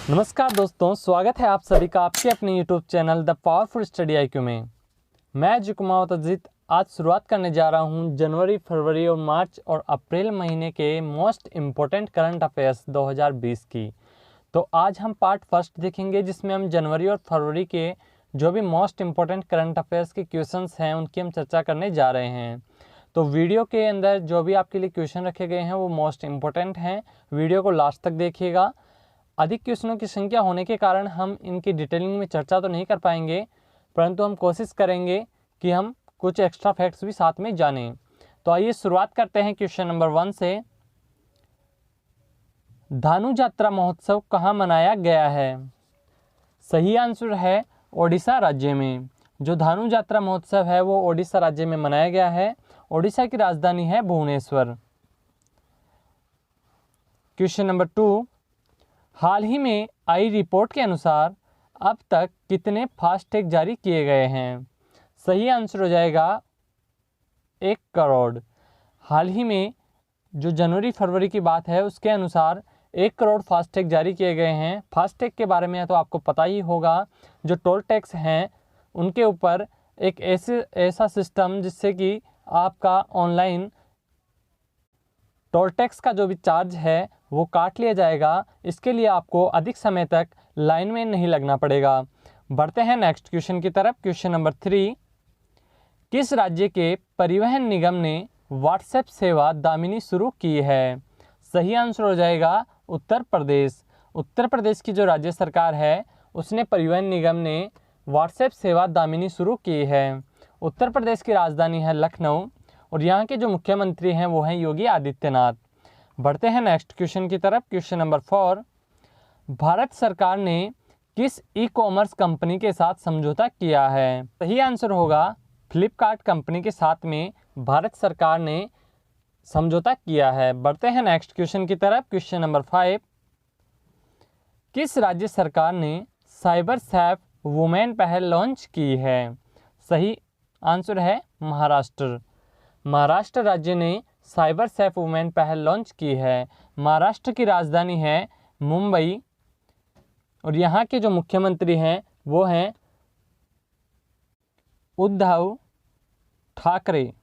नमस्कार दोस्तों, स्वागत है आप सभी का आपके अपने YouTube channel the powerful study IQ में। मैं जुकमावत अजीत आज शुरुआत करने जा रहा हूं जनवरी, फरवरी और मार्च और अप्रैल महीने के मोस्ट इम्पोर्टेंट करंट अफेयर्स 2020 की। तो आज हम पार्ट फर्स्ट देखेंगे जिसमें हम जनवरी और फरवरी के जो भी मोस्ट इम्पोर्टेंट करंट अफेयर्स के क्वेश्चंस हैं उनकी हम चर्चा करने जा रहे हैं। तो वीडियो के अंदर जो भी आपके लिए क्वेश्चन रखे गए हैं वो मोस्ट इम्पोर्टेंट हैं। वीडियो को लास्ट तक देखिएगा। अधिक क्वेश्चनों की संख्या होने के कारण हम इनकी डिटेलिंग में चर्चा तो नहीं कर पाएंगे, परंतु हम कोशिश करेंगे कि हम कुछ एक्स्ट्रा फैक्ट्स भी साथ में जानें। तो आइए शुरुआत करते हैं क्वेश्चन नंबर 1 से। धानु यात्रा महोत्सव कहाँ मनाया गया है? सही आंसर है ओडिशा राज्य में। जो धानु यात्रा महोत्सव है वो ओडिशा राज्य में मनाया गया है। ओडिशा की राजधानी है भुवनेश्वर। क्वेश्चन नंबर 2, हाल ही में आई रिपोर्ट के अनुसार अब तक कितने फास्टैग जारी किए गए हैं? सही आंसर हो जाएगा 1 करोड़। हाल ही में जो जनवरी फरवरी की बात है उसके अनुसार 1 करोड़ फास्टैग जारी किए गए हैं। फास्टैग के बारे में तो आपको पता ही होगा, जो टोल टैक्स हैं उनके ऊपर एक ऐसा सिस्टम जिससे कि आपका ऑनलाइन टोल टैक्स का जो भी चार्ज है वो काट लिया जाएगा। इसके लिए आपको अधिक समय तक लाइन में नहीं लगना पड़ेगा। बढ़ते हैं नेक्स्ट क्वेश्चन की तरफ। क्वेश्चन नंबर 3, किस राज्य के परिवहन निगम ने व्हाट्सएप सेवा दामिनी शुरू की है? सही आंसर हो जाएगा उत्तर प्रदेश। उत्तर प्रदेश की जो राज्य सरकार है उसने परिवहन निगम ने व्हाट्सएप सेवा दामिनी शुरू की है। उत्तर प्रदेश की राजधानी है लखनऊ और यहाँ के जो मुख्यमंत्री हैं वो हैं योगी आदित्यनाथ। बढ़ते हैं नेक्स्ट क्वेश्चन की तरफ। क्वेश्चन नंबर 4, भारत सरकार ने किस ई कॉमर्स कंपनी के साथ समझौता किया है? सही आंसर होगा फ्लिपकार्ट कंपनी के साथ में भारत सरकार ने समझौता किया है। बढ़ते हैं नेक्स्ट क्वेश्चन की तरफ। क्वेश्चन नंबर 5, किस राज्य सरकार ने साइबर सेफ वुमेन पहल लॉन्च की है? सही आंसर है महाराष्ट्र। महाराष्ट्र राज्य ने साइबर सेफ वुमेन पहल लॉन्च की है। महाराष्ट्र की राजधानी है मुंबई और यहाँ के जो मुख्यमंत्री हैं वो हैं उद्धव ठाकरे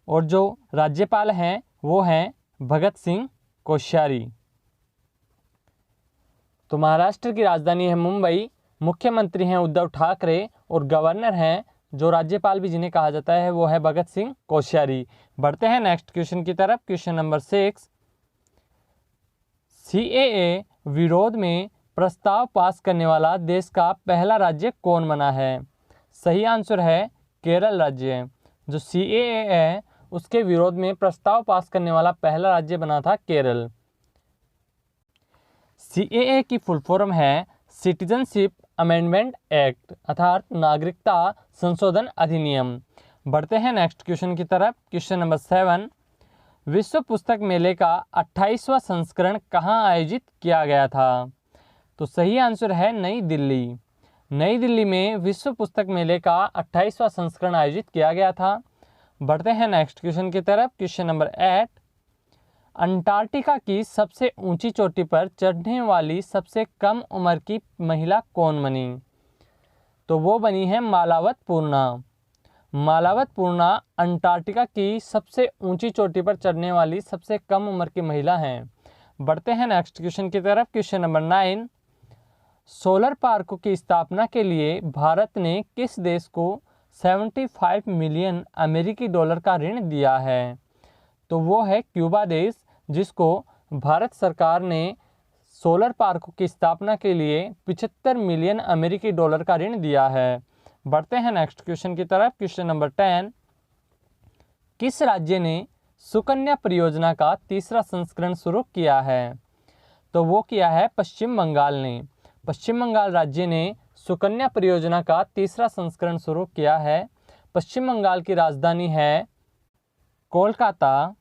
और जो राज्यपाल हैं वो हैं भगत सिंह कोश्यारी। तो महाराष्ट्र की राजधानी है मुंबई, मुख्यमंत्री हैं उद्धव ठाकरे और गवर्नर हैं, जो राज्यपाल भी जिन्हें कहा जाता है वो है भगत सिंह कोश्यारी। बढ़ते हैं नेक्स्ट क्वेश्चन की तरफ। क्वेश्चन नंबर 6, CAA विरोध में प्रस्ताव पास करने वाला देश का पहला राज्य कौन बना है? सही आंसर है केरल राज्य। जो CAA है उसके विरोध में प्रस्ताव पास करने वाला पहला राज्य बना था केरल। CAA की फुल फॉर्म है सिटीजनशिप अमेंडमेंट एक्ट अर्थात नागरिकता संशोधन अधिनियम। बढ़ते हैं नेक्स्ट क्वेश्चन की तरफ। क्वेश्चन नंबर 7, विश्व पुस्तक मेले का 28वां संस्करण कहाँ आयोजित किया गया था? तो सही आंसर है नई दिल्ली। नई दिल्ली में विश्व पुस्तक मेले का 28वां संस्करण आयोजित किया गया था। बढ़ते हैं नेक्स्ट क्वेश्चन की तरफ। क्वेश्चन नंबर 8, अंटार्कटिका की सबसे ऊंची चोटी पर चढ़ने वाली सबसे कम उम्र की महिला कौन बनी? तो वो बनी है मालावत पूर्णा। मालावत पूर्णा अंटार्कटिका की सबसे ऊंची चोटी पर चढ़ने वाली सबसे कम उम्र की महिला हैं। बढ़ते हैं नेक्स्ट क्वेश्चन की तरफ। क्वेश्चन नंबर 9, सोलर पार्कों की स्थापना के लिए भारत ने किस देश को 75 मिलियन अमेरिकी डॉलर का ऋण दिया है? तो वो है क्यूबा देश, जिसको भारत सरकार ने सोलर पार्कों की स्थापना के लिए 75 मिलियन अमेरिकी डॉलर का ऋण दिया है। बढ़ते हैं नेक्स्ट क्वेश्चन की तरफ। क्वेश्चन नंबर 10, किस राज्य ने सुकन्या परियोजना का तीसरा संस्करण शुरू किया है? तो वो किया है पश्चिम बंगाल ने। पश्चिम बंगाल राज्य ने सुकन्या परियोजना का तीसरा संस्करण शुरू किया है। पश्चिम बंगाल की राजधानी है कोलकाता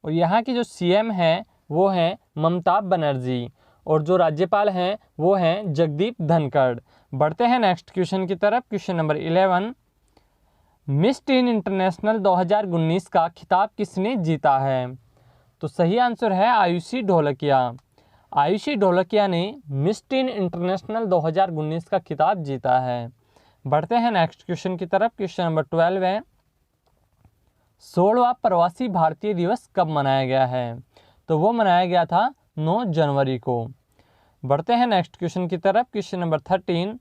और यहाँ की जो CM हैं वो हैं ममता बनर्जी और जो राज्यपाल हैं वो हैं जगदीप धनखड़। बढ़ते हैं नेक्स्ट क्वेश्चन की तरफ। Question number 11, miss tin international 2019 का खिताब किसने जीता है? तो सही आंसर है आयुषी ढोलकिया। आयुषी ढोलकिया ने मिस टीन इंटरनेशनल 2019 का खिताब जीता है। बढ़ते हैं नेक्स्ट क्वेश्चन की तरफ। क्वेश्चन नंबर 12 है 16वां प्रवासी भारतीय दिवस कब मनाया गया है? तो वो मनाया गया था 9 जनवरी को। बढ़ते हैं नेक्स्ट क्वेश्चन की तरफ। क्वेश्चन नंबर 13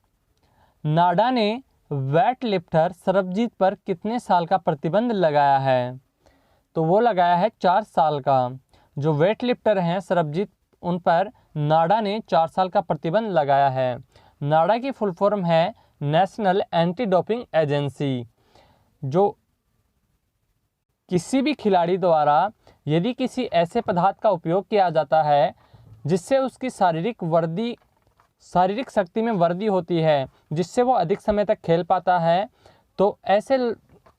नाडा ने वेट लिफ्टर सरबजीत पर कितने साल का प्रतिबंध लगाया है? तो वो लगाया है 4 साल का। जो वेट लिफ्टर हैं सरबजीत, उन पर नाडा ने 4 साल का प्रतिबंध लगाया है। नाडा की फुल फॉर्म है नेशनल एंटी डोपिंग एजेंसी। जो किसी भी खिलाड़ी द्वारा यदि किसी ऐसे पदार्थ का उपयोग किया जाता है जिससे उसकी शारीरिक शक्ति में वृद्धि होती है, जिससे वो अधिक समय तक खेल पाता है, तो ऐसे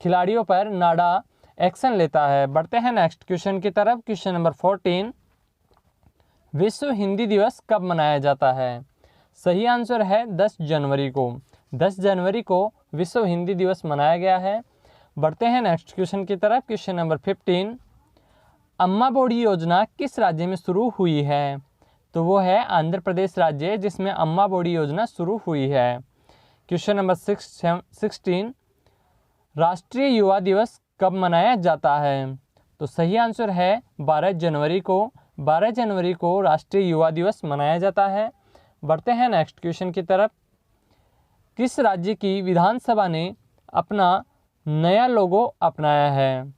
खिलाड़ियों पर नाडा एक्शन लेता है। बढ़ते हैं नेक्स्ट क्वेश्चन की तरफ। क्वेश्चन नंबर 14 विश्व हिंदी दिवस कब मनाया जाता है? सही आंसर है 10 जनवरी को। 10 जनवरी को विश्व हिंदी दिवस मनाया गया है। बढ़ते हैं नेक्स्ट क्वेश्चन की तरफ। क्वेश्चन नंबर 15 अम्मा बोडी योजना किस राज्य में शुरू हुई है? तो वो है आंध्र प्रदेश राज्य, जिसमें अम्मा बोडी योजना शुरू हुई है। क्वेश्चन नंबर 16 राष्ट्रीय युवा दिवस कब मनाया जाता है? तो सही आंसर है 12 जनवरी को। 12 जनवरी को राष्ट्रीय युवा दिवस मनाया जाता है। बढ़ते हैं नेक्स्ट क्वेश्चन की तरफ। किस राज्य की विधानसभा ने अपना नया लोगो अपनाया है?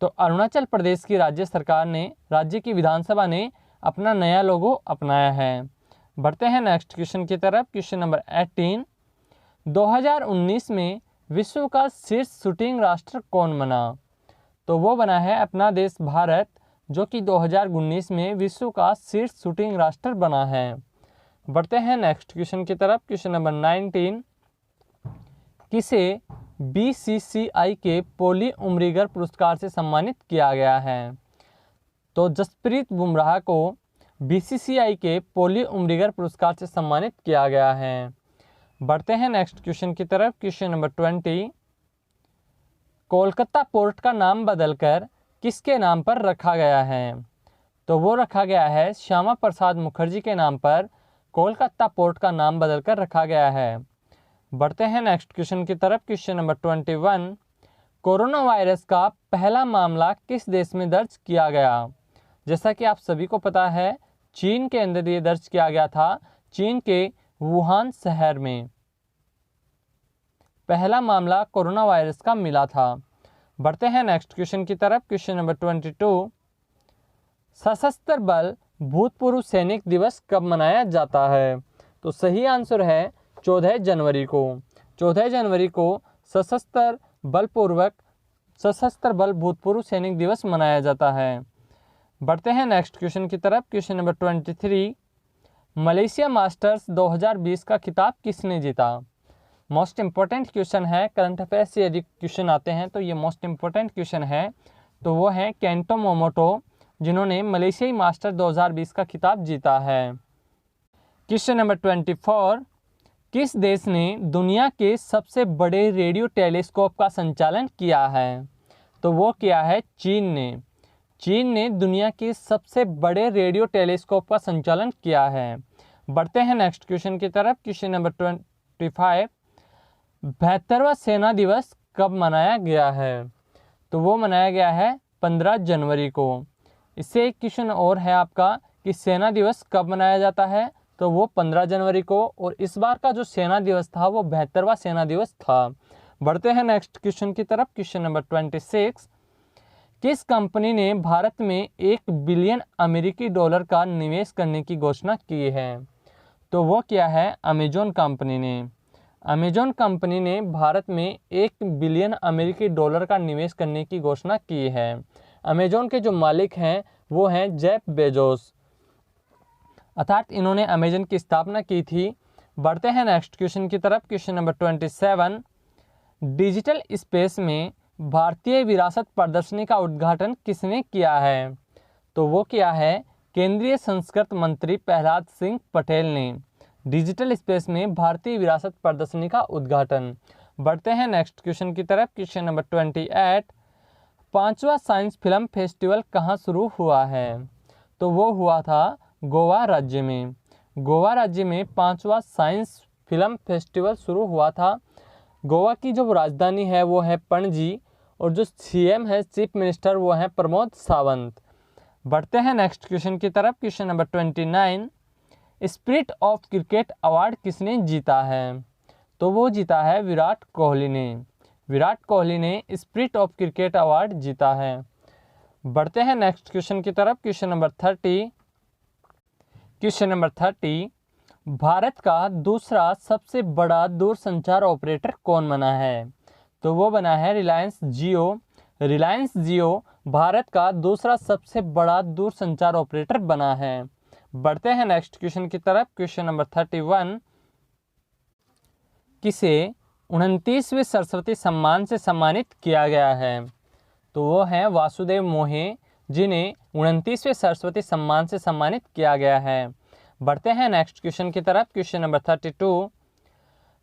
तो अरुणाचल प्रदेश की राज्य की विधानसभा ने अपना नया लोगो अपनाया है। बढ़ते हैं नेक्स्ट क्वेश्चन की तरफ। क्वेश्चन नंबर 18 2019 में विश्व का शीर्ष शूटिंग राष्ट्र कौन बना? तो वो बना है अपना देश भारत, जो कि 2019 में विश्व का शीर्ष शूटिंग राष्ट्र बना है। बढ़ते हैं नेक्स्ट क्वेश्चन की तरफ। क्वेश्चन नंबर 19 किसे BCCI के पोली उमरीगर पुरस्कार से सम्मानित किया गया है? तो जसप्रीत बुमराह को BCCI के पोली उमरीगर पुरस्कार से सम्मानित किया गया है। बढ़ते हैं नेक्स्ट क्वेश्चन की तरफ। क्वेश्चन नंबर 20 कोलकाता पोर्ट का नाम बदलकर किसके नाम पर रखा गया है? तो वो रखा गया है श्यामा प्रसाद मुखर्जी के नाम पर कोलकाता पोर्ट का नाम बदलकर रखा गया है। बढ़ते हैं नेक्स्ट क्वेश्चन की तरफ। क्वेश्चन नंबर 21 कोरोना वायरस का पहला मामला किस देश में दर्ज किया गया? जैसा कि आप सभी को पता है, चीन के अंदर ये दर्ज किया गया था। चीन के वुहान शहर में पहला मामला कोरोना वायरस का मिला था। बढ़ते हैं नेक्स्ट क्वेश्चन की तरफ। क्वेश्चन नंबर 22 सशस्त्र बल भूतपूर्व सैनिक दिवस कब मनाया जाता है? तो सही आंसर है 14 जनवरी को। 14 जनवरी को सशस्त्र बल भूतपूर्व सैनिक दिवस मनाया जाता है। बढ़ते हैं नेक्स्ट क्वेश्चन की तरफ। क्वेश्चन नंबर 23 मलेशिया मास्टर्स 2020 का खिताब किसने जीता? मोस्ट इंपॉर्टेंट क्वेश्चन है। करंट अफेयर्स से यदि क्वेश्चन आते हैं तो ये मोस्ट इंपॉर्टेंट क्वेश्चन है। तो वो है केंटो मोमोटो, जिन्होंने मलेशियाई मास्टर 2020 का खिताब जीता है। क्वेश्चन नंबर 24 किस देश ने दुनिया के सबसे बड़े रेडियो टेलीस्कोप का संचालन किया है? तो वो किया है चीन ने। चीन ने दुनिया के सबसे बड़े रेडियो टेलीस्कोप का संचालन किया है। बढ़ते हैं नेक्स्ट क्वेश्चन की तरफ। क्वेश्चन नंबर 25 72वां सेना दिवस कब मनाया गया है? तो वो मनाया गया है 15 जनवरी को। इससे एक क्वेश्चन और है आपका कि सेना दिवस कब मनाया जाता है? तो वो 15 जनवरी को, और इस बार का जो सेना दिवस था वो 72वां सेना दिवस था। बढ़ते हैं नेक्स्ट क्वेश्चन की तरफ। क्वेश्चन नंबर 26 किस कंपनी ने भारत में $1 बिलियन अमेरिकी डॉलर का निवेश करने की घोषणा की है? तो वो क्या है अमेजॉन कंपनी ने। अमेजॉन कंपनी ने भारत में $1 बिलियन अमेरिकी डॉलर का निवेश करने की घोषणा की है। अमेजॉन के जो मालिक हैं वो हैं जेफ बेजोस, अर्थात इन्होंने अमेजन की स्थापना की थी। बढ़ते हैं नेक्स्ट क्वेश्चन की तरफ। क्वेश्चन नंबर 27 डिजिटल स्पेस में भारतीय विरासत प्रदर्शनी का उद्घाटन किसने किया है? तो वो किया है केंद्रीय संस्कृति मंत्री प्रहलाद सिंह पटेल ने। डिजिटल स्पेस में भारतीय विरासत प्रदर्शनी का उद्घाटन। बढ़ते हैं नेक्स्ट क्वेश्चन की तरफ। क्वेश्चन नंबर 28 5वां साइंस फिल्म फेस्टिवल कहाँ शुरू हुआ है? तो वो हुआ था गोवा राज्य में। गोवा राज्य में 5वां साइंस फिल्म फेस्टिवल शुरू हुआ था। गोवा की जो राजधानी है वो है पणजी और जो सीएम है, चीफ मिनिस्टर, वो है प्रमोद सावंत। बढ़ते हैं नेक्स्ट क्वेश्चन की तरफ। Question number 29, spirit of cricket award किसने जीता है? तो वो जीता है विराट कोहली ने। विराट कोहली ने स्पिरिट ऑफ क्रिकेट अवार्ड जीता है। बढ़ते हैं नेक्स्ट क्वेश्चन की तरफ। क्वेश्चन नंबर 30, भारत का दूसरा सबसे बड़ा दूरसंचार ऑपरेटर कौन बना है? तो वो बना है रिलायंस जियो। रिलायंस जियो भारत का दूसरा सबसे बड़ा दूरसंचार ऑपरेटर बना है। बढ़ते हैं नेक्स्ट क्वेश्चन की तरफ। क्वेश्चन नंबर 31, किसे 29वें सरस्वती सम्मान से सम्मानित किया गया है? तो वो हैं वासुदेव मोहे, जिन्हें 29वें सरस्वती सम्मान से सम्मानित किया गया है। बढ़ते हैं नेक्स्ट क्वेश्चन की तरफ। क्वेश्चन नंबर 32,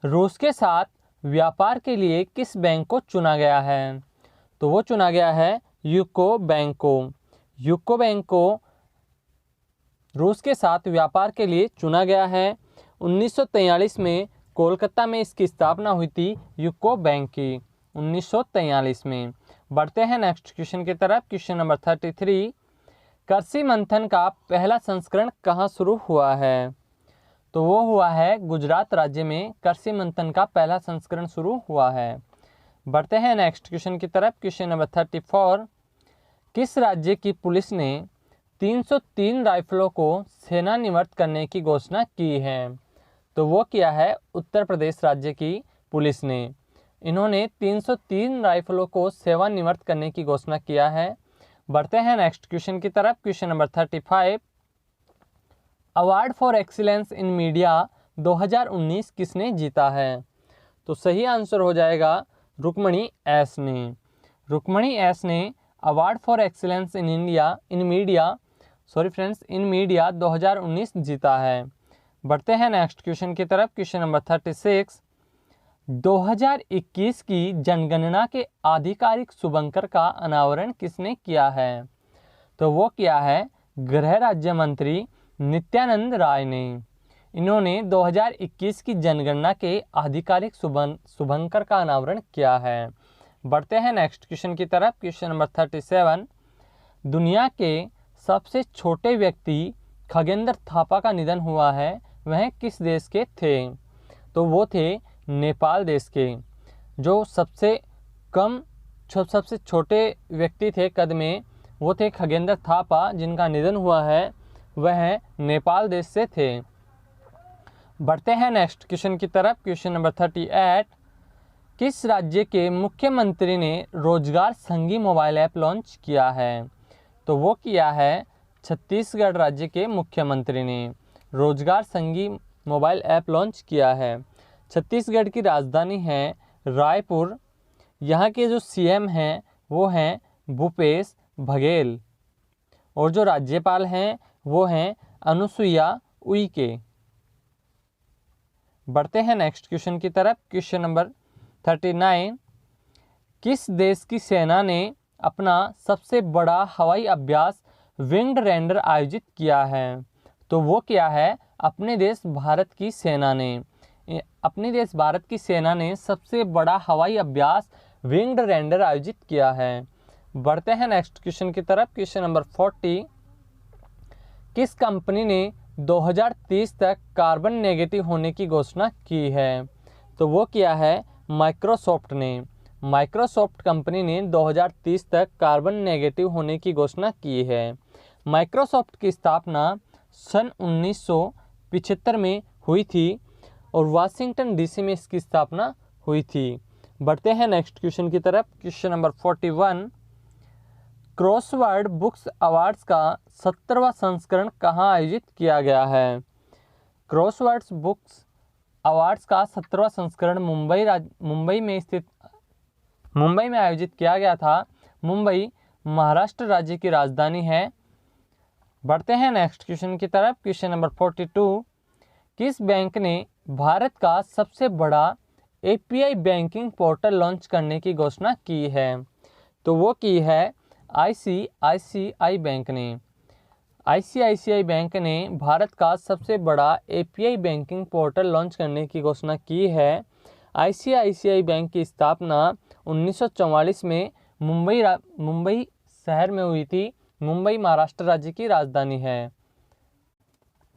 रूस के साथ व्यापार के लिए किस बैंक को चुना गया है? तो वो चुना गया है यूको बैंक को। यूको बैंक को रूस के साथ व्यापार के लिए चुना गया है। 1943 में कोलकाता में इसकी स्थापना हुई थी यूको बैंक की, 1943 में। बढ़ते हैं नेक्स्ट क्वेश्चन की तरफ। क्वेश्चन नंबर 33, कृषि मंथन का पहला संस्करण कहाँ शुरू हुआ है? तो वो हुआ है गुजरात राज्य में। कृषि मंथन का पहला संस्करण शुरू हुआ है। बढ़ते हैं नेक्स्ट क्वेश्चन की तरफ। क्वेश्चन नंबर 34, किस राज्य की पुलिस ने 303 राइफलों को सेवानिवृत्त करने की घोषणा की है? तो वो किया है उत्तर प्रदेश राज्य की पुलिस ने। इन्होंने 303 राइफलों को सेवानिवृत्त करने की घोषणा किया है। बढ़ते हैं नेक्स्ट क्वेश्चन की तरफ। Question number 35, award for excellence in media 2019 किसने जीता है? तो सही आंसर हो जाएगा रुक्मणी एस ने। रुक्मणी एस ने award for excellence in media 2019 जीता है। बढ़ते हैं नेक्स्ट क्वेश्चन की तरफ। क्वेश्चन नंबर 36, 2021 की जनगणना के आधिकारिक शुभंकर का अनावरण किसने किया है? तो वो किया है गृह राज्य मंत्री नित्यानंद राय ने। इन्होंने 2021 की जनगणना के आधिकारिक शुभंकर का अनावरण किया है। बढ़ते हैं नेक्स्ट क्वेश्चन की तरफ। क्वेश्चन नंबर 37, दुनिया के सबसे छोटे व्यक्ति खगेंद्र थापा का निधन हुआ है, वह किस देश के थे? तो वो थे नेपाल देश के। जो सबसे छोटे व्यक्ति थे कद में, वो थे खगेंद्र थापा, जिनका निधन हुआ है वह नेपाल देश से थे। बढ़ते हैं नेक्स्ट क्वेश्चन की तरफ। क्वेश्चन नंबर 38, किस राज्य के मुख्यमंत्री ने रोजगार संगी मोबाइल ऐप लॉन्च किया है? तो वो किया है छत्तीसगढ़ राज्य के मुख्यमंत्री ने रोजगार संगी मोबाइल ऐप लॉन्च किया है। छत्तीसगढ़ की राजधानी है रायपुर। यहाँ के जो सीएम हैं वो हैं भूपेश बघेल और जो राज्यपाल हैं वो हैं अनुसुईया उइके। बढ़ते हैं नेक्स्ट क्वेश्चन की तरफ। क्वेश्चन नंबर 39, किस देश की सेना ने अपना सबसे बड़ा हवाई अभ्यास विंग्ड रैंडर आयोजित किया है? तो वो क्या है अपने देश भारत की सेना ने। अपने देश भारत की सेना ने सबसे बड़ा हवाई अभ्यास विंग्ड रैंडर आयोजित किया है। बढ़ते हैं नेक्स्ट क्वेश्चन की तरफ। क्वेश्चन नंबर 40, किस कंपनी ने 2030 तक कार्बन नेगेटिव होने की घोषणा की है? तो वो किया है माइक्रोसॉफ्ट ने। माइक्रोसॉफ्ट कंपनी ने 2030 तक कार्बन नेगेटिव होने की घोषणा की है। माइक्रोसॉफ्ट की स्थापना सन 1975 में हुई थी और वाशिंगटन डीसी में इसकी स्थापना हुई थी। बढ़ते हैं नेक्स्ट क्वेश्चन की तरफ। Question number 41, crossword books awards का 17वां संस्करण कहाँ आयोजित किया गया है? क्रॉसवर्ड्स बुक्स अवार्ड्स का 17वां संस्करण मुंबई में आयोजित किया गया था। मुंबई महाराष्ट्र राज्य की राजधानी है। बढ़ते हैं नेक्स्ट क्वेश्चन की तरफ। क्वेश्चन नंबर 42, किस बैंक ने भारत का सबसे बड़ा एपीआई बैंकिंग पोर्टल लॉन्च करने की घोषणा की है? तो वो की है आईसीआईसीआई बैंक ने। आईसीआईसीआई बैंक ने भारत का सबसे बड़ा एपीआई बैंकिंग पोर्टल लॉन्च करने की घोषणा की है। आईसीआईसीआई बैंक की स्थापना 1944 में मुंबई शहर में हुई थी। मुंबई महाराष्ट्र राज्य की राजधानी है।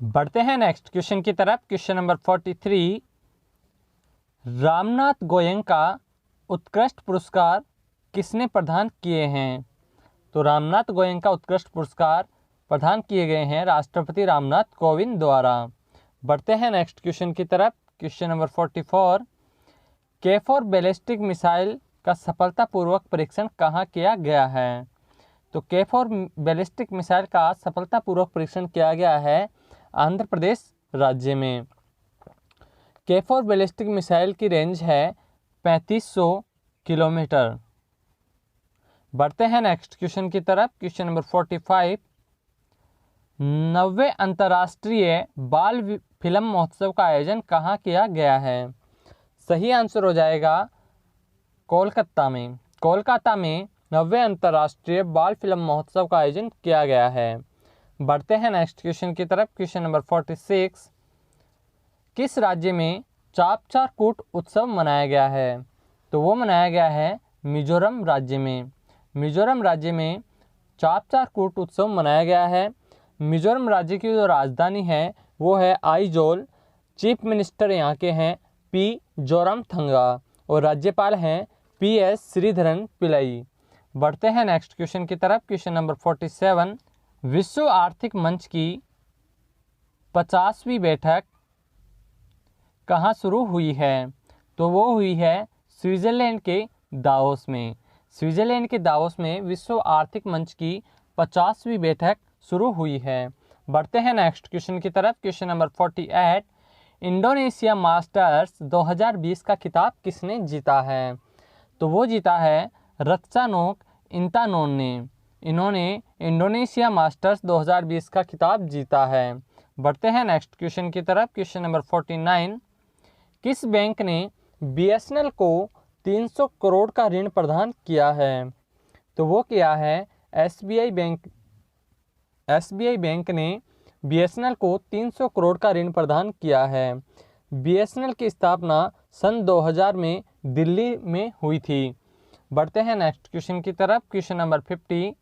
बढ़ते हैं नेक्स्ट क्वेश्चन की तरफ। क्वेश्चन नंबर 43, रामनाथ गोयनका उत्कृष्ट पुरस्कार किसने प्रदान किए हैं? तो रामनाथ गोयनका उत्कृष्ट पुरस्कार प्रदान किए गए हैं राष्ट्रपति रामनाथ कोविंद द्वारा। बढ़ते हैं नेक्स्ट क्वेश्चन की तरफ। क्वेश्चन नंबर 44, के4 बैलिस्टिक मिसाइल का सफलतापूर्वक परीक्षण कहाँ किया गया है? तो के4 बैलिस्टिक मिसाइल का सफलतापूर्वक परीक्षण किया गया है आंध्र प्रदेश राज्य में। के4 बैलिस्टिक मिसाइल की रेंज है 3500 किलोमीटर। बढ़ते हैं नेक्स्ट क्वेश्चन की तरफ। क्वेश्चन नंबर 45, 90वें अंतर्राष्ट्रीय बाल फिल्म महोत्सव का आयोजन कहाँ किया गया है? सही आंसर हो जाएगा कोलकाता में। कोलकाता में 90वें अंतर्राष्ट्रीय बाल फिल्म महोत्सव का आयोजन किया गया है। बढ़ते हैं नेक्स्ट क्वेश्चन की तरफ। क्वेश्चन नंबर 46, किस राज्य में चापचारकूट उत्सव मनाया गया है? तो वो मनाया गया है मिजोरम राज्य में। मिजोरम राज्य में चापचारकूट उत्सव मनाया गया है। मिजोरम राज्य की जो राजधानी है वो है आइजोल। चीफ मिनिस्टर यहाँ के हैं पी जोरामथंगा और राज्यपाल हैं पीएस श्रीधरन पिल्लई। बढ़ते हैं नेक्स्ट क्वेश्चन की तरफ। क्वेश्चन नंबर 47, विश्व आर्थिक मंच की 50वीं बैठक कहाँ शुरू हुई है? तो वो हुई है स्विट्ज़रलैंड के दावोस में। स्विट्ज़रलैंड के दावोस में विश्व आर्थिक मंच की 50वीं बैठक शुरू हुई है। बढ़ते हैं नेक्स्ट क्वेश्चन की तरफ। क्वेश्चन नंबर 48, इंडोनेशिया मास्टर्स 2020 का खिताब किसने जीता है? तो वो जीता है रत्चानोक इंतानोन ने। इन्होंने इंडोनेशिया मास्टर्स 2020 का खिताब जीता है। बढ़ते हैं नेक्स्ट क्वेश्चन की तरफ। क्वेश्चन नंबर 49, किस बैंक ने बीएसएनएल को 300 करोड़ का ऋण प्रदान किया है? तो वो किया है एसबीआई बैंक। एसबीआई बैंक ने बीएसएनएल को 300 करोड़ का ऋण प्रदान किया है। बीएसएनएल की स्थापना सन 2000 में दिल्ली में हुई थी। बढ़ते हैं नेक्स्ट क्वेश्चन की तरफ। क्वेश्चन नंबर 50,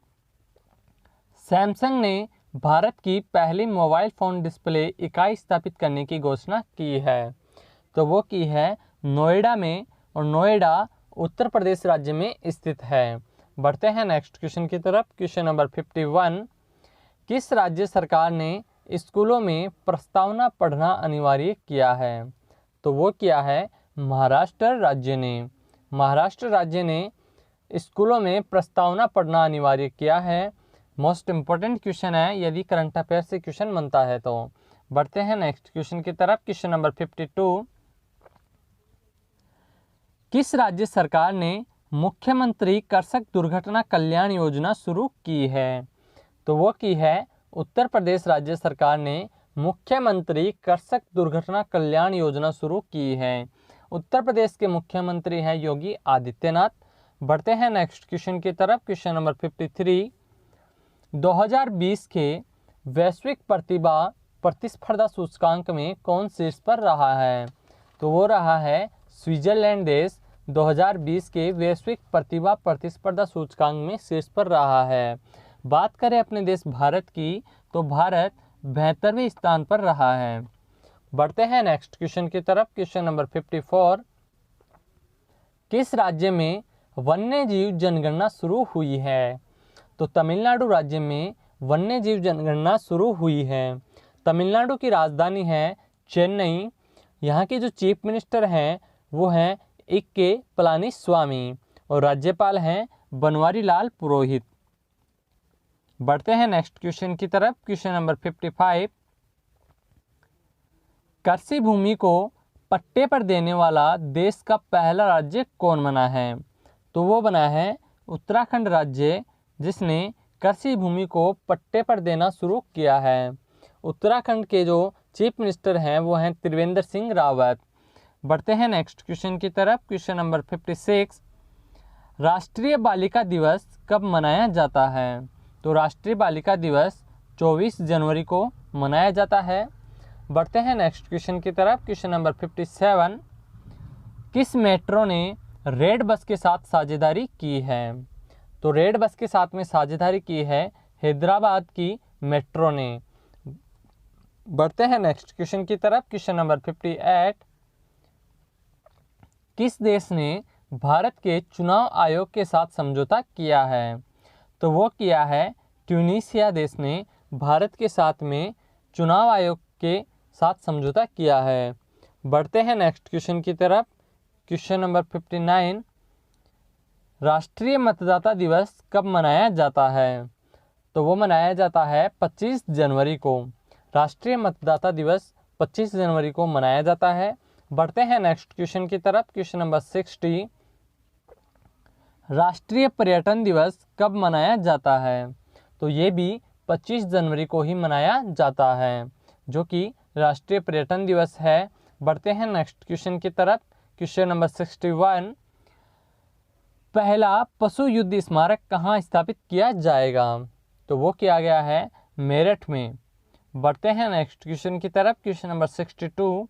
सैमसंग ने भारत की पहली मोबाइल फ़ोन डिस्प्ले इकाई स्थापित करने की घोषणा की है। तो वो की है नोएडा में, और नोएडा उत्तर प्रदेश राज्य में स्थित है। बढ़ते हैं नेक्स्ट क्वेश्चन की तरफ। क्वेश्चन नंबर 51, किस राज्य सरकार ने स्कूलों में प्रस्तावना पढ़ना अनिवार्य किया है? तो वो किया है महाराष्ट्र राज्य ने। महाराष्ट्र राज्य ने स्कूलों में प्रस्तावना पढ़ना अनिवार्य किया है। मोस्ट इम्पोर्टेंट क्वेश्चन है यदि करंट अफेयर से क्वेश्चन बनता है तो। बढ़ते हैं नेक्स्ट क्वेश्चन की तरफ। क्वेश्चन नंबर 52, किस राज्य सरकार ने मुख्यमंत्री कृषक दुर्घटना कल्याण योजना शुरू की है? तो वो की है उत्तर प्रदेश राज्य सरकार ने मुख्यमंत्री कृषक दुर्घटना कल्याण योजना शुरू की है। उत्तर प्रदेश के मुख्यमंत्री हैं योगी आदित्यनाथ। बढ़ते हैं नेक्स्ट क्वेश्चन की तरफ। क्वेश्चन नंबर 53, 2020 के वैश्विक प्रतिस्पर्धा सूचकांक में कौन शीर्ष पर रहा है? तो वो रहा है स्विट्जरलैंड देश 2020 के वैश्विक प्रतिस्पर्धा सूचकांक में शीर्ष पर रहा है। बात करें अपने देश भारत की तो भारत 72वें स्थान पर रहा है। बढ़ते हैं नेक्स्ट क्वेश्चन की तरफ। क्वेश्चन नंबर 54, किस राज्य में वन्यजीव जनगणना शुरू हुई है? तो तमिलनाडु राज्य में वन्यजीव जनगणना शुरू हुई है। तमिलनाडु की राजधानी है चेन्नई। यहाँ के जो चीफ मिनिस्टर हैं वो हैं के पलानीस्वामी और राज्यपाल हैं बनवारी लाल पुरोहित। बढ़ते हैं नेक्स्ट क्वेश्चन की तरफ। क्वेश्चन नंबर 55, कृषि भूमि को पट्टे पर देने वाला देश का पहला राज्य कौन बना है? तो वो बना है उत्तराखंड राज्य, जिसने कृषि भूमि को पट्टे पर देना शुरू किया है। उत्तराखंड के जो चीफ मिनिस्टर हैं वो हैं त्रिवेंद्र सिंह रावत। बढ़ते हैं नेक्स्ट क्वेश्चन की तरफ। क्वेश्चन नंबर 56, राष्ट्रीय बालिका दिवस कब मनाया जाता है? तो राष्ट्रीय बालिका दिवस 24 जनवरी को मनाया जाता है। बढ़ते हैं नेक्स्ट क्वेश्चन की तरफ। क्वेश्चन नंबर 57, किस मेट्रो ने रेड बस के साथ साझेदारी की है? तो रेड बस के साथ में साझेदारी की है हैदराबाद की मेट्रो ने। बढ़ते हैं नेक्स्ट क्वेश्चन की तरफ। क्वेश्चन नंबर 58, किस देश ने भारत के चुनाव आयोग के साथ समझौता किया है? तो वो किया है ट्यूनीशिया देश ने भारत के साथ में चुनाव आयोग के साथ समझौता किया है। बढ़ते हैं नेक्स्ट क्वेश्चन की तरफ। क्वेश्चन नंबर 59, राष्ट्रीय मतदाता दिवस कब मनाया जाता है? तो वो मनाया जाता है 25 जनवरी को। राष्ट्रीय मतदाता दिवस 25 जनवरी को मनाया जाता है। बढ़ते हैं नेक्स्ट क्वेश्चन की तरफ। क्वेश्चन नंबर 60, राष्ट्रीय पर्यटन दिवस कब मनाया जाता है? तो ये भी 25 जनवरी को ही मनाया जाता है, जो कि राष्ट्रीय पर्यटन दिवस है। बढ़ते हैं नेक्स्ट क्वेश्चन की तरफ। क्वेश्चन नंबर 61, पहला पशु युद्ध स्मारक कहाँ स्थापित किया जाएगा? तो वो किया गया है मेरठ में। बढ़ते हैं नेक्स्ट क्वेश्चन की तरफ। क्वेश्चन नंबर 62,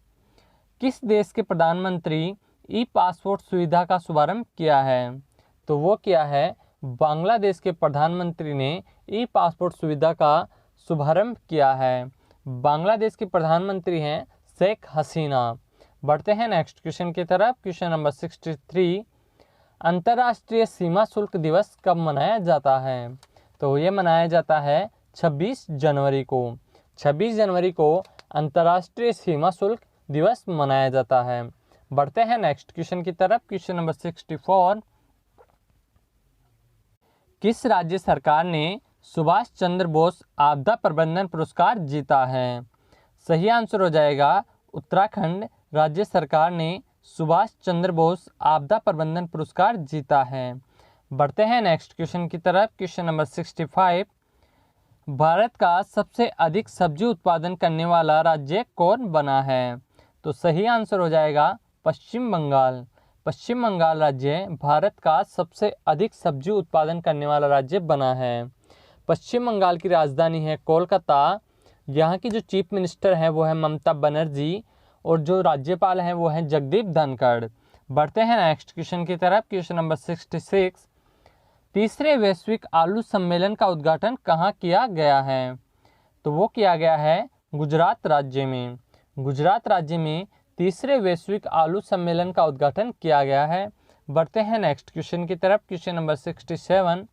किस देश के प्रधानमंत्री ई पासपोर्ट सुविधा का शुभारंभ किया है? तो वो किया है बांग्लादेश के प्रधानमंत्री ने ई पासपोर्ट सुविधा का शुभारंभ किया है। बांग्लादेश के प्रधानमंत्री हैं शेख हसीना। बढ़ते हैं नेक्स्ट क्वेश्चन की तरफ। क्वेश्चन नंबर 63, अंतर्राष्ट्रीय सीमा शुल्क दिवस कब मनाया जाता है? तो ये मनाया जाता है 26 जनवरी को। 26 जनवरी को अंतर्राष्ट्रीय सीमा शुल्क दिवस मनाया जाता है। बढ़ते हैं नेक्स्ट क्वेश्चन की तरफ। क्वेश्चन नंबर 64, किस राज्य सरकार ने सुभाष चंद्र बोस आपदा प्रबंधन पुरस्कार जीता है? सही आंसर हो जाएगा उत्तराखंड राज्य सरकार ने सुभाष चंद्र बोस आपदा प्रबंधन पुरस्कार जीता है। बढ़ते हैं नेक्स्ट क्वेश्चन की तरफ। क्वेश्चन नंबर 65, भारत का सबसे अधिक सब्जी उत्पादन करने वाला राज्य कौन बना है? तो सही आंसर हो जाएगा पश्चिम बंगाल। पश्चिम बंगाल राज्य भारत का सबसे अधिक सब्जी उत्पादन करने वाला राज्य बना है। पश्चिम बंगाल की राजधानी है कोलकाता। यहाँ की जो चीफ मिनिस्टर है वो है ममता बनर्जी, और जो राज्यपाल हैं वो हैं जगदीप धनखड़। बढ़ते हैं नेक्स्ट क्वेश्चन की तरफ। क्वेश्चन नंबर 66, तीसरे वैश्विक आलू सम्मेलन का उद्घाटन कहाँ किया गया है? तो वो किया गया है गुजरात राज्य में। गुजरात राज्य में तीसरे वैश्विक आलू सम्मेलन का उद्घाटन किया गया है। बढ़ते हैं नेक्स्ट क्वेश्चन की तरफ। क्वेश्चन नंबर 67,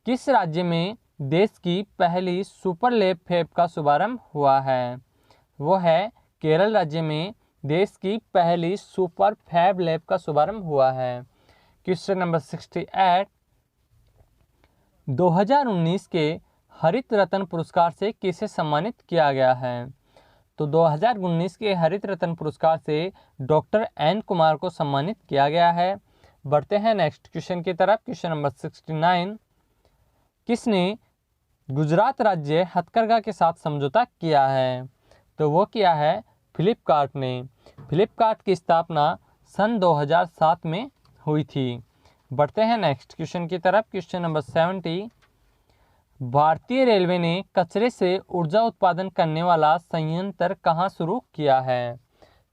किस राज्य में देश की पहली सुपर लैब फैब का शुभारंभ हुआ है? वो है केरल राज्य में देश की पहली सुपर फैब लैब का शुभारंभ हुआ है। क्वेश्चन नंबर 68, 2019 के हरित रत्न पुरस्कार से किसे सम्मानित किया गया है? तो 2019 के हरित रत्न पुरस्कार से डॉक्टर एन कुमार को सम्मानित किया गया है। बढ़ते हैं नेक्स्ट क्वेश्चन की तरफ। क्वेश्चन नंबर 69, किसने गुजरात राज्य हथकरघा के साथ समझौता किया है? तो वो किया है फ्लिपकार्ट ने। फ्लिपकार्ट की स्थापना सन 2007 में हुई थी। बढ़ते हैं नेक्स्ट क्वेश्चन की तरफ। क्वेश्चन नंबर 70, भारतीय रेलवे ने कचरे से ऊर्जा उत्पादन करने वाला संयंत्र कहाँ शुरू किया है?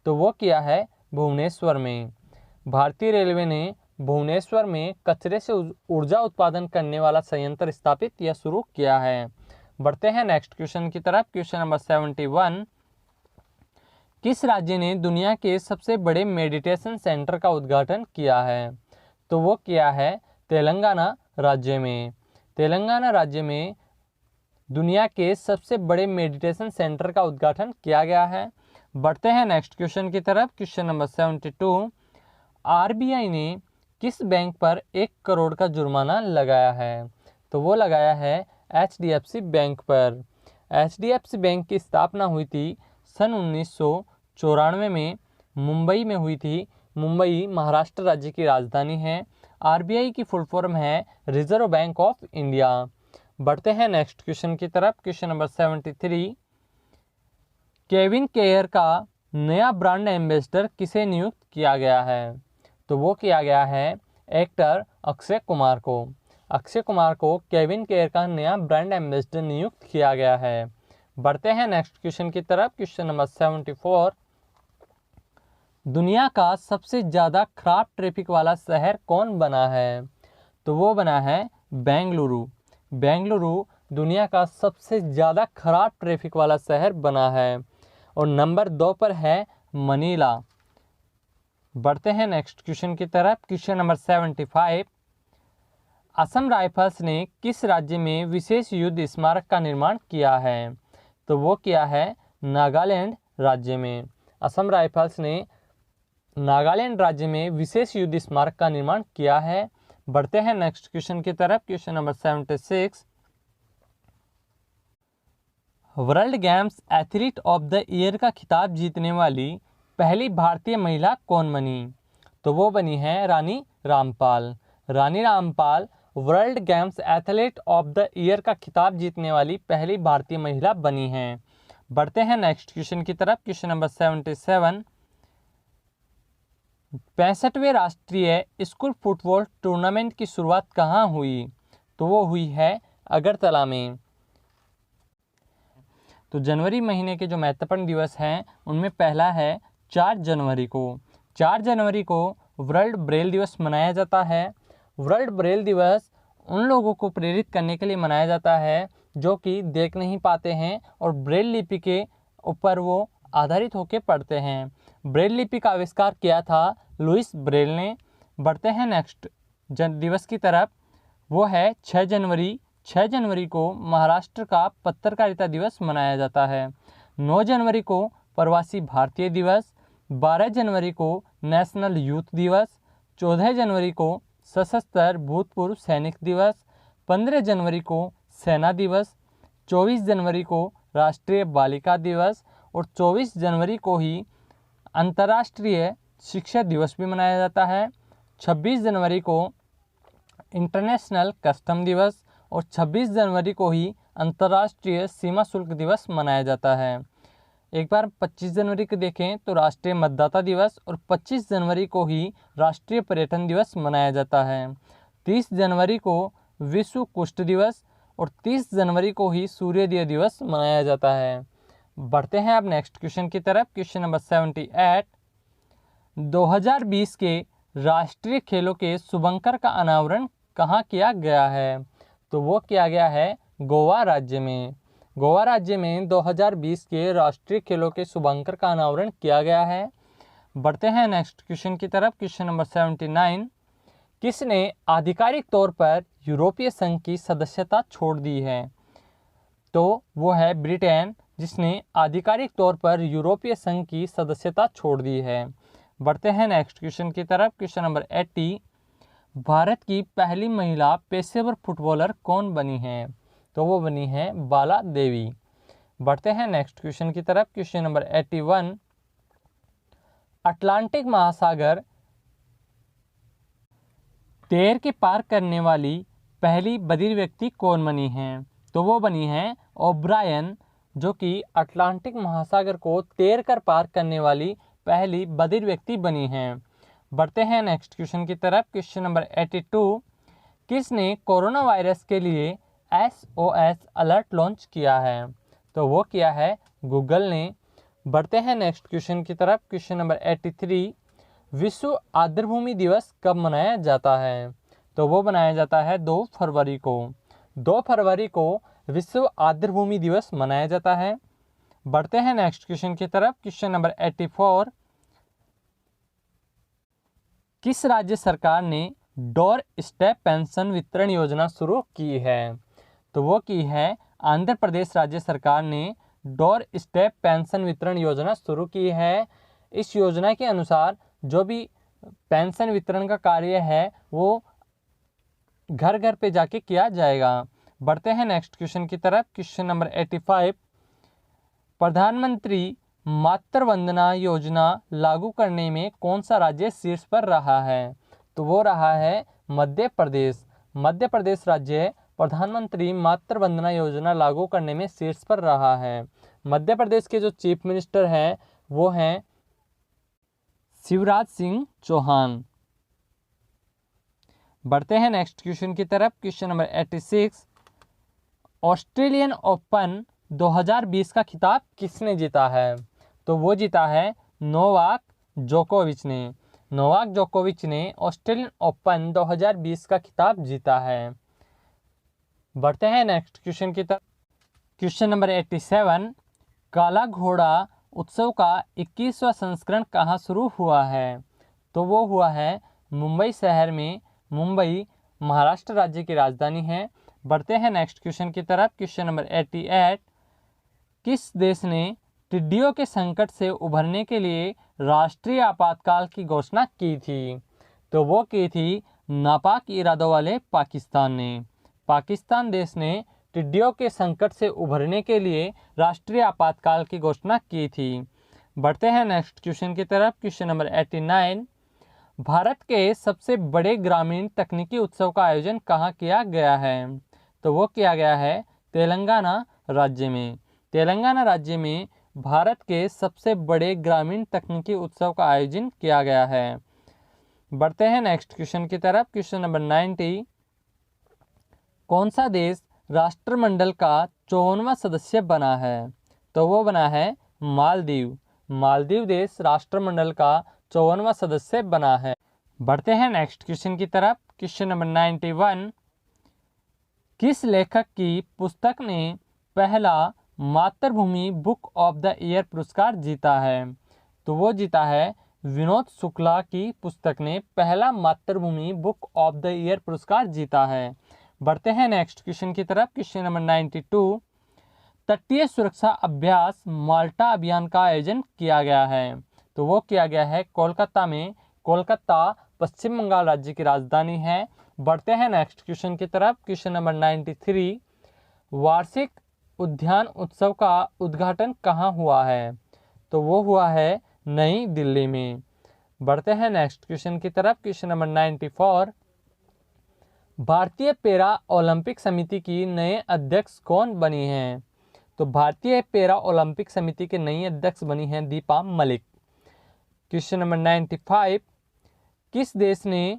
तो वो किया है भुवनेश्वर में। भारतीय रेलवे ने भुवनेश्वर में कचरे से ऊर्जा उत्पादन करने वाला संयंत्र स्थापित या शुरू किया है। बढ़ते हैं नेक्स्ट क्वेश्चन की तरफ। क्वेश्चन नंबर 71, किस राज्य ने दुनिया के सबसे बड़े मेडिटेशन सेंटर का उद्घाटन किया है? तो वो किया है तेलंगाना राज्य में। तेलंगाना राज्य में दुनिया के सबसे बड़े मेडिटेशन सेंटर का उद्घाटन किया गया है। बढ़ते हैं नेक्स्ट क्वेश्चन की तरफ। क्वेश्चन नंबर 72, आरबीआई ने किस बैंक पर 1 करोड़ का जुर्माना लगाया है? तो वो लगाया है एचडीएफसी बैंक पर। एचडीएफसी बैंक की स्थापना हुई थी सन 1994 में, मुंबई में हुई थी। मुंबई महाराष्ट्र राज्य की राजधानी है। आरबीआई की फुल फॉर्म है रिजर्व बैंक ऑफ इंडिया। बढ़ते हैं नेक्स्ट क्वेश्चन की तरफ। क्वेश्चन नंबर 73, केविन केयर का नया ब्रांड एम्बेसडर किसे नियुक्त किया गया है? तो वो किया गया है एक्टर अक्षय कुमार को। अक्षय कुमार को केविन केयर का नया ब्रांड एम्बेसडर नियुक्त किया गया है। बढ़ते हैं नेक्स्ट क्वेश्चन की तरफ। क्वेश्चन नंबर 74, दुनिया का सबसे ज़्यादा खराब ट्रैफिक वाला शहर कौन बना है? तो वो बना है बेंगलुरु। बेंगलुरु दुनिया का सबसे ज़्यादा खराब ट्रैफिक वाला शहर बना है। और नंबर 2 पर है मनीला। बढ़ते हैं नेक्स्ट क्वेश्चन की तरफ। क्वेश्चन नंबर 75, असम राइफल्स ने किस राज्य में विशेष युद्ध स्मारक का निर्माण किया है? तो वो किया है नागालैंड राज्य में। असम राइफल्स ने नागालैंड राज्य में विशेष युद्ध स्मारक का निर्माण किया है। बढ़ते हैं नेक्स्ट क्वेश्चन की तरफ। Question number 76, world games athlete of the year का खिताब जीतने वाली पहली भारतीय महिला कौन बनी? तो वो बनी है Rani Rampal. Rani Rampal world games athlete of the year का खिताब जीतने वाली पहली भारतीय महिला बनी हैं। बढ़ते हैं नेक्स्ट क्वेश्चन की तरफ। क्वेश्चन नंबर 77, 65वें राष्ट्रीय स्कूल फुटबॉल टूर्नामेंट की शुरुआत कहाँ हुई? तो वो हुई है अगरतला में। तो जनवरी महीने के जो महत्वपूर्ण दिवस हैं उनमें पहला है 4 जनवरी को। 4 जनवरी को वर्ल्ड ब्रेल दिवस मनाया जाता है। वर्ल्ड ब्रेल दिवस उन लोगों को प्रेरित करने के लिए मनाया जाता है जो कि देख नहीं पाते हैं और ब्रेल लिपि के ऊपर वो आधारित होकर पढ़ते हैं। ब्रेल लिपि का आविष्कार किया था लुइस ब्रेल ने। बढ़ते हैं नेक्स्ट दिवस की तरफ। वो है 6 जनवरी। 6 जनवरी को महाराष्ट्र का पत्रकारिता दिवस मनाया जाता है। 9 जनवरी को प्रवासी भारतीय दिवस। 12 जनवरी को नेशनल यूथ दिवस। 14 जनवरी को सशस्त्र भूतपूर्व सैनिक दिवस। 15 जनवरी को सेना दिवस। 24 जनवरी को राष्ट्रीय बालिका दिवस। और 24 जनवरी को ही अंतर्राष्ट्रीय शिक्षा दिवस भी मनाया जाता है। 26 जनवरी को इंटरनेशनल कस्टम दिवस और 26 जनवरी को ही अंतर्राष्ट्रीय सीमा शुल्क दिवस मनाया जाता है। एक बार 25 जनवरी को देखें तो राष्ट्रीय मतदाता दिवस और 25 जनवरी को ही राष्ट्रीय पर्यटन दिवस मनाया जाता है। 30 जनवरी को विश्व कुष्ठ दिवस और 30 जनवरी को ही सूर्योदय दिवस मनाया जाता है। बढ़ते हैं अब नेक्स्ट क्वेश्चन की तरफ। क्वेश्चन नंबर 78, 2020 के राष्ट्रीय खेलों के शुभंकर का अनावरण कहाँ किया गया है? तो वो किया गया है गोवा राज्य में। गोवा राज्य में 2020 के राष्ट्रीय खेलों के शुभंकर का अनावरण किया गया है। बढ़ते हैं नेक्स्ट क्वेश्चन की तरफ। क्वेश्चन नंबर 79, किसने आधिकारिक तौर पर यूरोपीय संघ की सदस्यता छोड़ दी है? तो वो है ब्रिटेन, जिसने आधिकारिक तौर पर यूरोपीय संघ की सदस्यता छोड़ दी है। बढ़ते हैं नेक्स्ट क्वेश्चन की तरफ। क्वेश्चन नंबर 80, भारत की पहली महिला पेशेवर फुटबॉलर कौन बनी है? तो वो बनी है बाला देवी। बढ़ते हैं नेक्स्ट क्वेश्चन की तरफ। क्वेश्चन नंबर 81, अटलांटिक महासागर तैर के पार करने वाली पहली बधिर व्यक्ति कौन बनी है? तो वो बनी है ओब्रायन, जो कि अटलांटिक महासागर को तैर कर पार करने वाली पहली बधिर व्यक्ति बनी है। बढ़ते हैं नेक्स्ट क्वेश्चन की तरफ। क्वेश्चन नंबर 82, किसने कोरोना वायरस के लिए SOS अलर्ट लॉन्च किया है? तो वो किया है गूगल ने। बढ़ते हैं नेक्स्ट क्वेश्चन की तरफ। क्वेश्चन नंबर 83, विश्व आर्द्रभूमि दिवस कब मनाया जाता है? तो वो मनाया जाता है 2 फरवरी को। 2 फरवरी को विश्व आर्द्रभूमि दिवस मनाया जाता है। बढ़ते हैं नेक्स्ट क्वेश्चन की तरफ। क्वेश्चन नंबर 84, किस राज्य सरकार ने डोर स्टेप पेंशन वितरण योजना शुरू की है? तो वो की है आंध्र प्रदेश राज्य सरकार ने डोर स्टेप पेंशन वितरण योजना शुरू की है। इस योजना के अनुसार जो भी पेंशन वितरण का कार्य है वो घर घर पे जाके किया जाएगा। बढ़ते हैं नेक्स्ट क्वेश्चन की तरफ। क्वेश्चन नंबर 85, प्रधानमंत्री मातृ वंदना योजना लागू करने में कौन सा राज्य शीर्ष पर रहा है? तो वो रहा है मध्य प्रदेश। मध्य प्रदेश राज्य प्रधानमंत्री मातृ वंदना योजना लागू करने में शीर्ष पर रहा है। मध्य प्रदेश के जो चीफ मिनिस्टर हैं वो हैं शिवराज सिंह चौहान। बढ़ते हैं नेक्स्ट क्वेश्चन की तरफ। क्वेश्चन नंबर 86, ऑस्ट्रेलियन ओपन 2020 का खिताब किसने जीता है? तो वो जीता है नोवाक जोकोविच ने। नोवाक जोकोविच ने ऑस्ट्रेलियन ओपन 2020 का खिताब जीता है। बढ़ते हैं नेक्स्ट क्वेश्चन की तरफ। क्वेश्चन नंबर 87, काला घोड़ा उत्सव का 21वां संस्करण कहाँ शुरू हुआ है? तो वो हुआ है मुंबई शहर में। मुंबई महाराष्ट्र राज्य की राजधानी है। बढ़ते हैं नेक्स्ट क्वेश्चन की तरफ। क्वेश्चन नंबर 88, किस देश ने टिड्डियों के संकट से उभरने के लिए राष्ट्रीय आपातकाल की घोषणा की थी? तो वो की थी नापाक इरादों वाले पाकिस्तान ने। पाकिस्तान देश ने टिड्डियों के संकट से उभरने के लिए राष्ट्रीय आपातकाल की घोषणा की थी। बढ़ते हैं नेक्स्ट क्वेश्चन की तरफ। क्वेश्चन नंबर 89, भारत के सबसे बड़े ग्रामीण तकनीकी उत्सव का आयोजन कहाँ किया गया है? तो वो किया गया है तेलंगाना राज्य में। तेलंगाना राज्य में भारत के सबसे बड़े ग्रामीण तकनीकी उत्सव का आयोजन किया गया है। बढ़ते हैं नेक्स्ट क्वेश्चन की तरफ। क्वेश्चन नंबर 90, कौन सा देश राष्ट्रमंडल का 54वां सदस्य बना है? तो वो बना है मालदीव। मालदीव देश राष्ट्रमंडल का 54वां सदस्य बना है। बढ़ते हैं नेक्स्ट क्वेश्चन की तरफ। क्वेश्चन नंबर 91, किस लेखक की पुस्तक ने पहला मातृभूमि बुक ऑफ द ईयर पुरस्कार जीता है? तो वो जीता है विनोद शुक्ला की पुस्तक ने पहला मातृभूमि बुक ऑफ द ईयर पुरस्कार जीता है। बढ़ते हैं नेक्स्ट क्वेश्चन की तरफ। क्वेश्चन नंबर 92, तटीय सुरक्षा अभ्यास माल्टा अभियान का आयोजन किया गया है। तो वो किया गया है कोलकाता में। कोलकाता पश्चिम बंगाल राज्य की राजधानी है। बढ़ते हैं नेक्स्ट क्वेश्चन की तरफ। क्वेश्चन नंबर 93, वार्षिक उद्यान उत्सव का उद्घाटन कहाँ हुआ है? तो वो हुआ है नई दिल्ली में। बढ़ते हैं नेक्स्ट क्वेश्चन की तरफ। क्वेश्चन नंबर 94, भारतीय पैरा ओलंपिक समिति की नए अध्यक्ष कौन बनी हैं? तो भारतीय पैरा ओलंपिक समिति के नई अध्यक्ष बनी हैं दीपा मलिक। क्वेश्चन नंबर 95, किस देश ने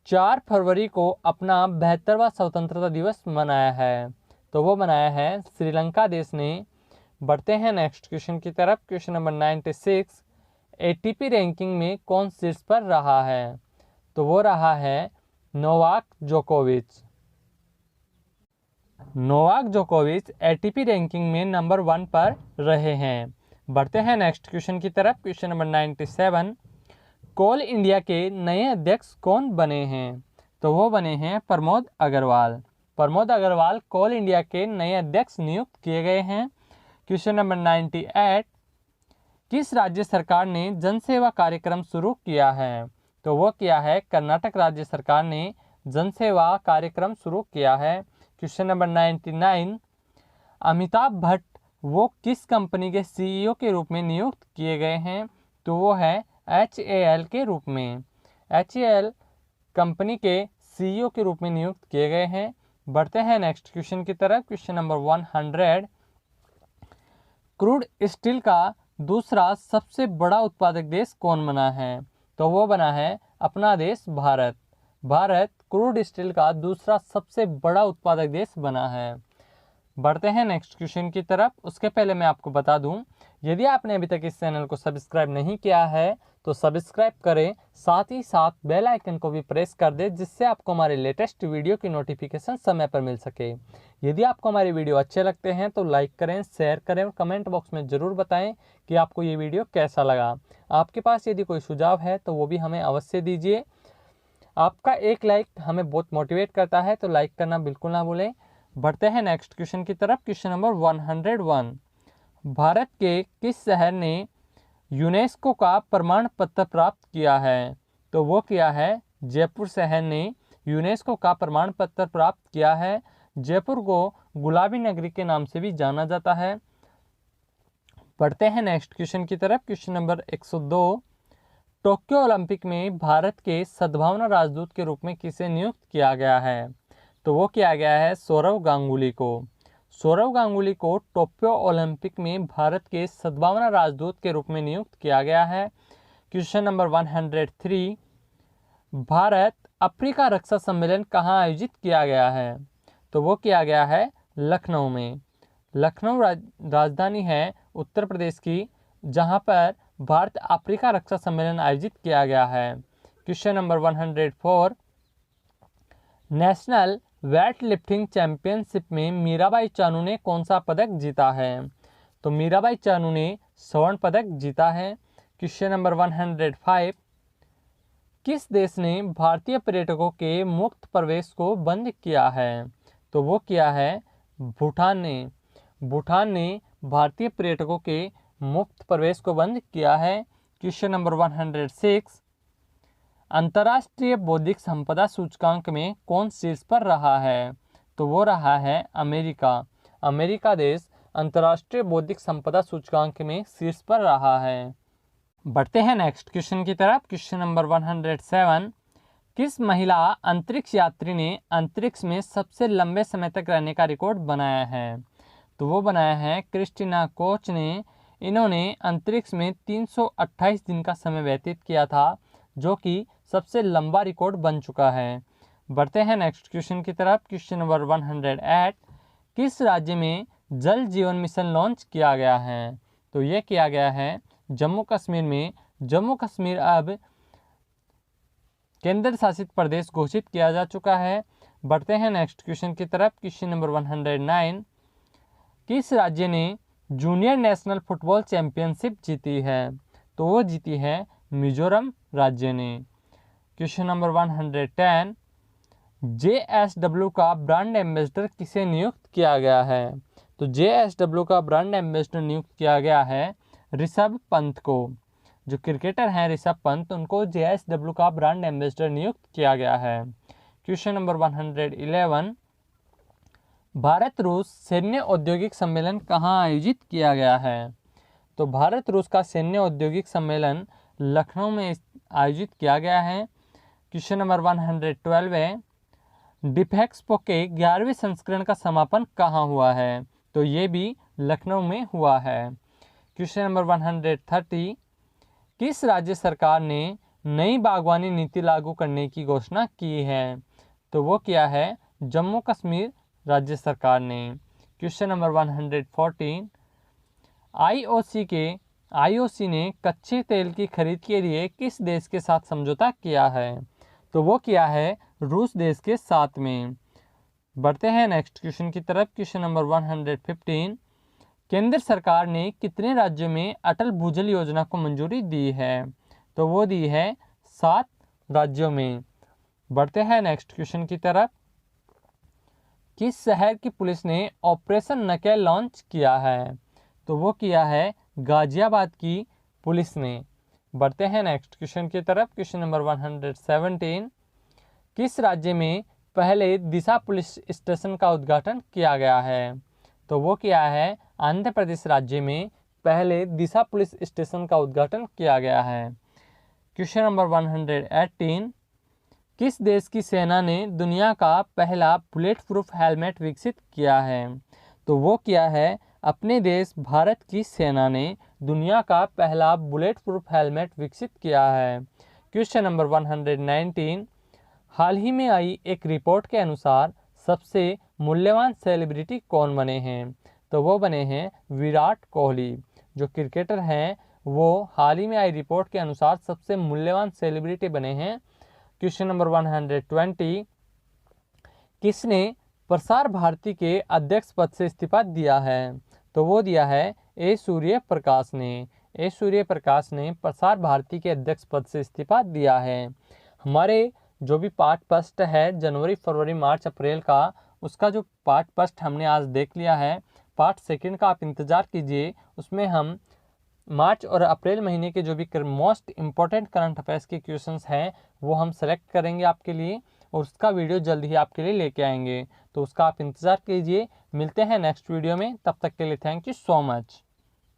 4 फरवरी को अपना 72वां स्वतंत्रता दिवस मनाया है? तो वो मनाया है श्रीलंका देश ने। बढ़ते हैं नेक्स्ट क्वेश्चन की तरफ। क्वेश्चन नंबर 96, एटीपी रैंकिंग में कौन शीर्ष पर रहा है? तो वो रहा है नोवाक जोकोविच। नोवाक जोकोविच एटीपी रैंकिंग में नंबर 1 पर रहे हैं। बढ़ते हैं नेक्स्ट क्वेश्चन की तरफ। क्वेश्चन नंबर 97, कोल इंडिया के नए अध्यक्ष कौन बने हैं? तो वो बने हैं प्रमोद अग्रवाल। प्रमोद अग्रवाल कोल इंडिया के नए अध्यक्ष नियुक्त किए गए हैं। क्वेश्चन नंबर 98, किस राज्य सरकार ने जनसेवा कार्यक्रम शुरू किया है? तो वो किया है कर्नाटक राज्य सरकार ने जनसेवा कार्यक्रम शुरू किया है। क्वेश्चन नंबर 99, अमिताभ भट्ट वो किस कंपनी के सीईओ के रूप में नियुक्त किए गए हैं? तो वो है HAL के रूप में। HAL कंपनी के सीईओ के रूप में नियुक्त किए गए हैं। बढ़ते हैं नेक्स्ट क्वेश्चन की तरफ। क्वेश्चन नंबर 100, क्रूड स्टील का दूसरा सबसे बड़ा उत्पादक देश कौन बना है? तो वो बना है अपना देश भारत। भारत क्रूड स्टील का दूसरा सबसे बड़ा उत्पादक देश बना है। बढ़ते हैं नेक्स्ट क्वेश्चन की तरफ। उसके पहले मैं आपको बता दूं, यदि आपने अभी तक इस चैनल को सब्सक्राइब नहीं किया है तो सब्सक्राइब करें, साथ ही साथ बेल आइकन को भी प्रेस कर दें, जिससे आपको हमारे लेटेस्ट वीडियो की नोटिफिकेशन समय पर मिल सके। यदि आपको हमारे वीडियो अच्छे लगते हैं तो लाइक करें, शेयर करें और कमेंट बॉक्स में ज़रूर बताएं कि आपको ये वीडियो कैसा लगा। आपके पास यदि कोई सुझाव है तो वो भी हमें अवश्य दीजिए। आपका एक लाइक हमें बहुत मोटिवेट करता है, तो लाइक करना बिल्कुल ना भूलें। बढ़ते हैं नेक्स्ट क्वेश्चन की तरफ। क्वेश्चन नंबर 101, भारत के किस शहर ने यूनेस्को का प्रमाण पत्र प्राप्त किया है? तो वो किया है जयपुर शहर ने यूनेस्को का प्रमाण पत्र प्राप्त किया है। जयपुर को गुलाबी नगरी के नाम से भी जाना जाता है। बढ़ते हैं नेक्स्ट क्वेश्चन की तरफ। क्वेश्चन नंबर 102, टोक्यो ओलंपिक में भारत के सद्भावना राजदूत के रूप में किसे नियुक्त किया गया है? तो वो किया गया है सौरव गांगुली को। सौरव गांगुली को टोक्यो ओलंपिक में भारत के सद्भावना राजदूत के रूप में नियुक्त किया गया है। क्वेश्चन नंबर 103, भारत अफ्रीका रक्षा सम्मेलन कहाँ आयोजित किया गया है? तो वो किया गया है लखनऊ में। लखनऊ राजधानी है उत्तर प्रदेश की, जहाँ पर भारत अफ्रीका रक्षा सम्मेलन आयोजित किया गया है। Question number 104, national weight lifting championship में मीराबाई चानू ने कौन सा पदक जीता है? तो मीराबाई चानू ने स्वर्ण पदक जीता है। क्वेश्चन नंबर 105, किस देश ने भारतीय पर्यटकों के मुक्त प्रवेश को बंद किया है? तो वो किया है भूटान ने। भूटान ने भारतीय पर्यटकों के मुक्त प्रवेश को बंद किया है। क्वेश्चन नंबर 106, अंतर्राष्ट्रीय बौद्धिक संपदा सूचकांक में कौन शीर्ष पर रहा है? तो वो रहा है अमेरिका। अमेरिका देश अंतर्राष्ट्रीय बौद्धिक संपदा सूचकांक में शीर्ष पर रहा है। बढ़ते हैं नेक्स्ट क्वेश्चन की तरफ। क्वेश्चन नंबर 107, किस महिला अंतरिक्ष यात्री ने अंतरिक्ष में सबसे लंबे समय तक रहने का रिकॉर्ड बनाया है? तो वो बनाया है क्रिस्टीना कोच ने। इन्होंने अंतरिक्ष में 328 दिन का समय व्यतीत किया था, जो कि सबसे लंबा रिकॉर्ड बन चुका है। बढ़ते हैं नेक्स्ट क्वेश्चन की तरफ। क्वेश्चन नंबर 108, किस राज्य में जल जीवन मिशन लॉन्च किया गया है? तो ये किया गया है जम्मू कश्मीर में। जम्मू कश्मीर अब केंद्र शासित प्रदेश घोषित किया जा चुका है। बढ़ते हैं नेक्स्ट क्वेश्चन की तरफ। क्वेश्चन नंबर 109, किस राज्य ने जूनियर नेशनल फुटबॉल चैंपियनशिप जीती है? तो वो जीती है मिजोरम राज्य ने। क्वेश्चन नंबर 110, JSW का ब्रांड एम्बेसडर किसे नियुक्त किया गया है? तो JSW का ब्रांड एम्बेसडर नियुक्त किया गया है ऋषभ पंत को। जो क्रिकेटर हैं ऋषभ पंत, उनको JSW का ब्रांड एम्बेसडर नियुक्त किया गया है। क्वेश्चन नंबर 111, भारत रूस सैन्य औद्योगिक सम्मेलन कहाँ आयोजित किया गया है? तो भारत रूस का सैन्य औद्योगिक सम्मेलन लखनऊ में आयोजित किया गया है। क्वेश्चन नंबर 112 है, डिफेक्सपो के 11वें संस्करण का समापन कहाँ हुआ है? तो ये भी लखनऊ में हुआ है। क्वेश्चन नंबर 130, किस राज्य सरकार ने नई बागवानी नीति लागू करने की घोषणा की है? तो वो किया है जम्मू कश्मीर राज्य सरकार ने। क्वेश्चन नंबर 114, IOC ने कच्चे तेल की खरीद के लिए किस देश के साथ समझौता किया है? तो वो किया है रूस देश के साथ में। बढ़ते हैं नेक्स्ट क्वेश्चन की तरफ। क्वेश्चन नंबर 115, केंद्र सरकार ने कितने राज्यों में अटल भूजल योजना को मंजूरी दी है? तो वो दी है 7 राज्यों में। बढ़ते हैं नेक्स्ट क्वेश्चन की तरफ। किस शहर की पुलिस ने ऑपरेशन नकेल लॉन्च किया है? तो वो किया है गाजियाबाद की पुलिस ने। बढ़ते हैं नेक्स्ट क्वेश्चन की तरफ। क्वेश्चन नंबर 117, किस राज्य में पहले दिशा पुलिस स्टेशन का उद्घाटन किया गया है? तो वो किया है आंध्र प्रदेश राज्य में पहले दिशा पुलिस स्टेशन का उद्घाटन किया गया है। क्वेश्चन नंबर 118, किस देश की सेना ने दुनिया का पहला बुलेट प्रूफ हेलमेट विकसित किया है? तो वो किया है अपने देश भारत की सेना ने दुनिया का पहला बुलेट प्रूफ हेलमेट विकसित किया है। क्वेश्चन नंबर 119, हाल ही में आई एक रिपोर्ट के अनुसार सबसे मूल्यवान सेलिब्रिटी कौन बने हैं? तो वो बने हैं विराट कोहली। जो क्रिकेटर हैं वो हाल ही में आई रिपोर्ट के अनुसार सबसे मूल्यवान सेलिब्रिटी बने हैं। क्वेश्चन नंबर 120, किसने प्रसार भारती के अध्यक्ष पद से इस्तीफा दिया है? तो वो दिया है ए सूर्य प्रकाश ने। ए सूर्य प्रकाश ने प्रसार भारती के अध्यक्ष पद से इस्तीफा दिया है। हमारे जो भी पाठ प्रश्न है जनवरी, फरवरी, मार्च, अप्रैल का, उसका जो पाठ प्रश्न हमने आज देख लिया है। पार्ट सेकंड का आप इंतज़ार कीजिए, उसमें हम मार्च और अप्रैल महीने के जो भी मोस्ट इम्पॉर्टेंट करंट अफेयर्स के क्वेश्चंस हैं वो हम सेलेक्ट करेंगे आपके लिए, और उसका वीडियो जल्द ही आपके लिए लेके आएंगे। तो उसका आप इंतज़ार कीजिए। मिलते हैं नेक्स्ट वीडियो में, तब तक के लिए थैंक यू सो मच।